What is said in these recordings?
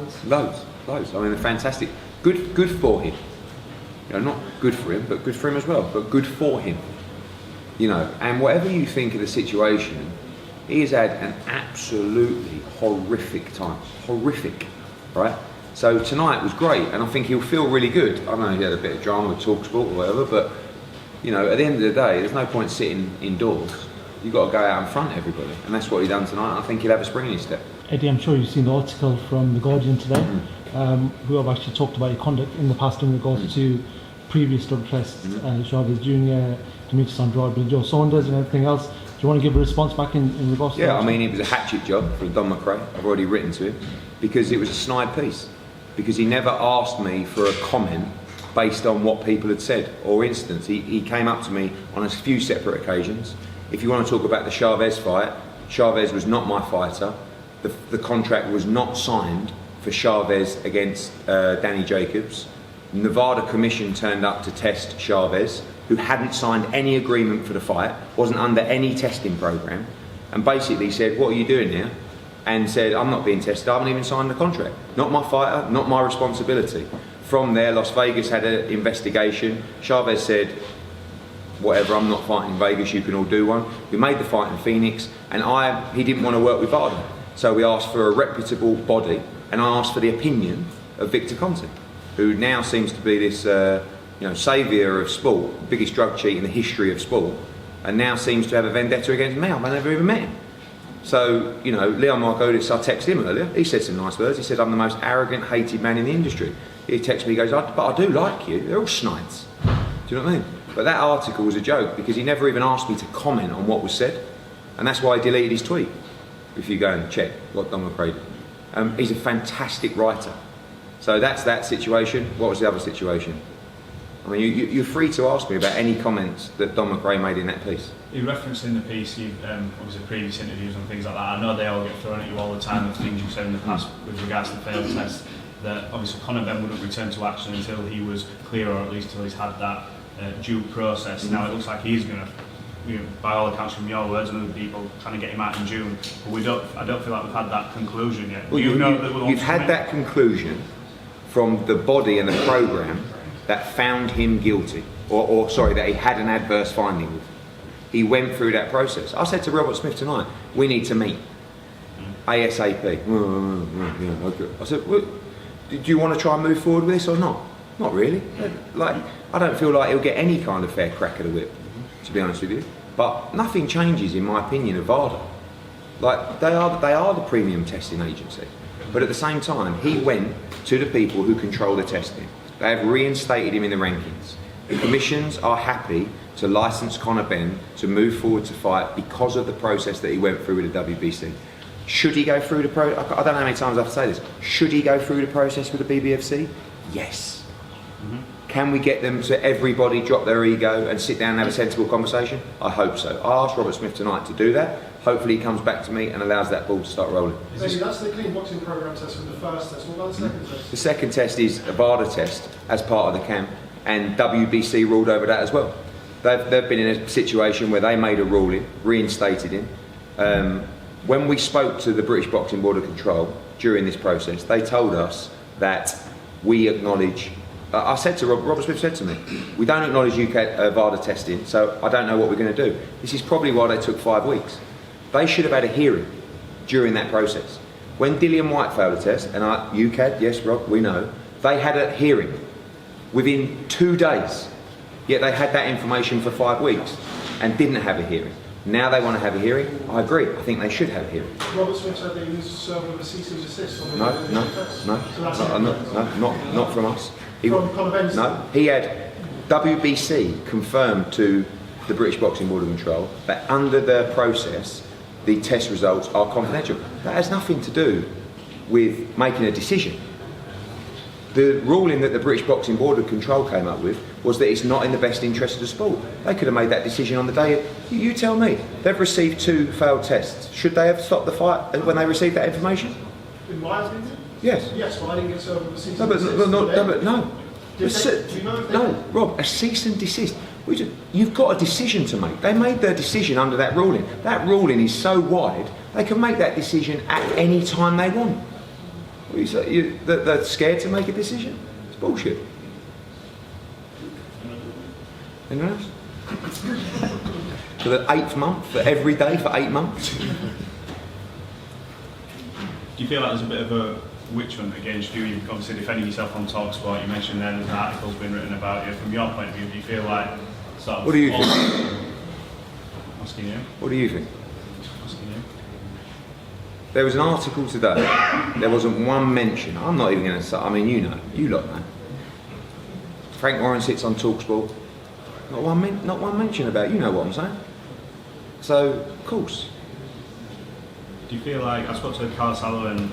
fans? Loads. I mean, they're fantastic. Good for him. You know, not good for him, but good for him as well. But good for him. You know, and whatever you think of the situation, he has had an absolutely horrific time. Horrific, right? So tonight was great, and I think he'll feel really good. I know he had a bit of drama with TalkSport or whatever, but you know, at the end of the day, there's no point sitting indoors. You've got to go out in front of everybody, and that's what he done tonight. I think he'll have a spring in his step. Eddie, I'm sure you've seen the article from The Guardian today, who have actually talked about your conduct in the past in regards to previous drug tests, Chavez Jr., Demetrius Andrade, Joe Saunders and everything else. Do you want to give a response back in regards to that? Yeah, I mean, it was a hatchet job for Don McRae. I've already written to him, because it was a snide piece. Because he never asked me for a comment based on what people had said or incidents. He came up to me on a few separate occasions. If you want to talk about the Chavez fight, Chavez was not my fighter. The contract was not signed for Chavez against Danny Jacobs. Nevada Commission turned up to test Chavez, who hadn't signed any agreement for the fight, wasn't under any testing program, and basically said, "What are you doing here?" And said, "I'm not being tested, I haven't even signed the contract. Not my fighter, not my responsibility." From there, Las Vegas had an investigation. Chavez said, "Whatever, I'm not fighting in Vegas, you can all do one." We made the fight in Phoenix, and he didn't want to work with Varda. So we asked for a reputable body, and I asked for the opinion of Victor Conte, who now seems to be this saviour of sport, biggest drug cheat in the history of sport, and now seems to have a vendetta against me. I've never even met him. So, you know, Leon Margolis, I texted him earlier, he said some nice words. He said, "I'm the most arrogant, hated man in the industry." He texted me, he goes, "But I do like you, they're all snides." Do you know what I mean? But that article was a joke, because he never even asked me to comment on what was said. And that's why I deleted his tweet, if you go and check what Don McRae did. He's a fantastic writer. So that's that situation. What was the other situation? I mean, you're free to ask me about any comments that Don McRae made in that piece. You referenced in the piece, obviously previous interviews and things like that. I know they all get thrown at you all the time of things you've said in the past with regards to the failed test, that obviously Conor Benn wouldn't return to action until he was clear, or at least until he's had that due process. Now it looks like he's going to, by all accounts from your words and other people, trying to get him out in June. But I don't feel like we've had that conclusion yet. Well, you've had that conclusion from the body and the programme that found him guilty, or that he had an adverse finding with. He went through that process. I said to Robert Smith tonight, "We need to meet ASAP." I said, "Do you want to try and move forward with this or not?" Not really. Like, I don't feel like he'll get any kind of fair crack of the whip, to be honest with you. But nothing changes, in my opinion, of Varda. Like, they are the premium testing agency. But at the same time, he went to the people who control the testing. They have reinstated him in the rankings. The commissions are happy to license Conor Benn to move forward to fight because of the process that he went through with the WBC. Should he go through the process? I don't know how many times I have to say this. Should he go through the process with the BBFC? Yes. Can we get them to everybody drop their ego and sit down and have a sensible conversation? I hope so. I asked Robert Smith tonight to do that. Hopefully he comes back to me and allows that ball to start rolling. Maybe that's the clean boxing programme test from the first test. What about the second test? The second test is a VADA test as part of the camp, and WBC ruled over that as well. They've been in a situation where they made a ruling, reinstated him. When we spoke to the British Boxing Board of Control during this process, they told us that we acknowledge. I said to Robert Smith said to me, "We don't acknowledge UK VADA testing, so I don't know what we're going to do." This is probably why they took 5 weeks. They should have had a hearing during that process. When Dillian White failed a test, and UCAD, yes, Rob, we know, they had a hearing within 2 days. Yet they had that information for 5 weeks and didn't have a hearing. Now they want to have a hearing. I agree. I think they should have a hearing. Robert Smith said they used to serve with a cease and desist on the not from us. From Conor Benn? No, he had WBC confirmed to the British Boxing Board of Control that under the process, the test results are confidential. That has nothing to do with making a decision. The ruling that the British Boxing Board of Control came up with was that it's not in the best interest of the sport. They could have made that decision on the day. You tell me. They've received 2 failed tests. Should they have stopped the fight when they received that information? In my opinion? Yes. Yes, but I didn't get served with a cease No, and desist. No, Rob, a cease and desist. You've got a decision to make. They made their decision under that ruling. That ruling is so wide, they can make that decision at any time they want. What you say? They're scared to make a decision? It's bullshit. Anyone else? For the 8th month, for every day for 8 months? Do you feel like there's a bit of a witch hunt against you? You've obviously defended yourself on TalkSport. You mentioned then there's articles been written about you. From your point of view, do you feel like sort of... What do you think? Asking you. What do you think? Asking you. There was an article today, there wasn't one mention, I'm not even going to say, I mean, you know, you lot know. Frank Warren sits on TalkSport, not one mention about it, you know what I'm saying. So, of course. Do you feel like, I spoke to Carl Sullivan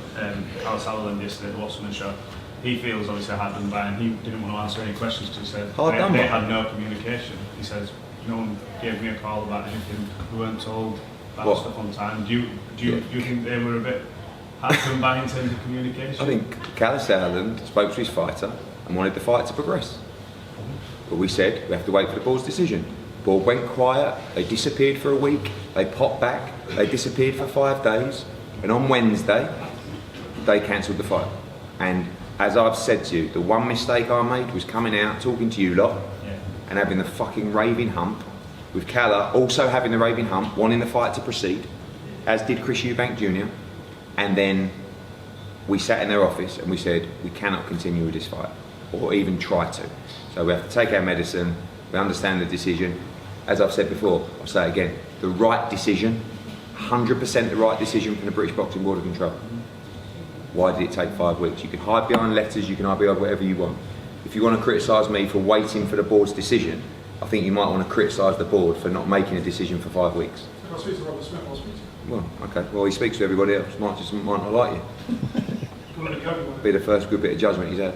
yesterday at the Watson show. He feels obviously hard done by, and he didn't want to answer any questions because he said they had no communication. He says, no one gave me a call about anything, we weren't told about stuff on time. Do you think they were a bit hard done by in terms of communication? I think Cal Sutherland spoke to his fighter and wanted the fight to progress. But we said, we have to wait for the board's decision. The board went quiet, they disappeared for a week, they popped back, they disappeared for 5 days, and on Wednesday, they cancelled the fight. And as I've said to you, the one mistake I made was coming out, talking to you lot, and having the fucking raving hump, with Calla also having the raving hump, wanting the fight to proceed, as did Chris Eubank Jr. And then we sat in their office and we said, we cannot continue with this fight, or even try to. So we have to take our medicine, we understand the decision. As I've said before, I'll say it again, the right decision, 100% the right decision from the British Boxing Board of Control. Why did it take 5 weeks? You can hide behind letters, you can hide behind whatever you want. If you want to criticise me for waiting for the board's decision, I think you might want to criticise the board for not making a decision for 5 weeks. Can I speak to Robert Smith? I'll speak to him. Well, okay. Well, he speaks to everybody else. Might not like you. Do you want to go? Be the first good bit of judgment he's had.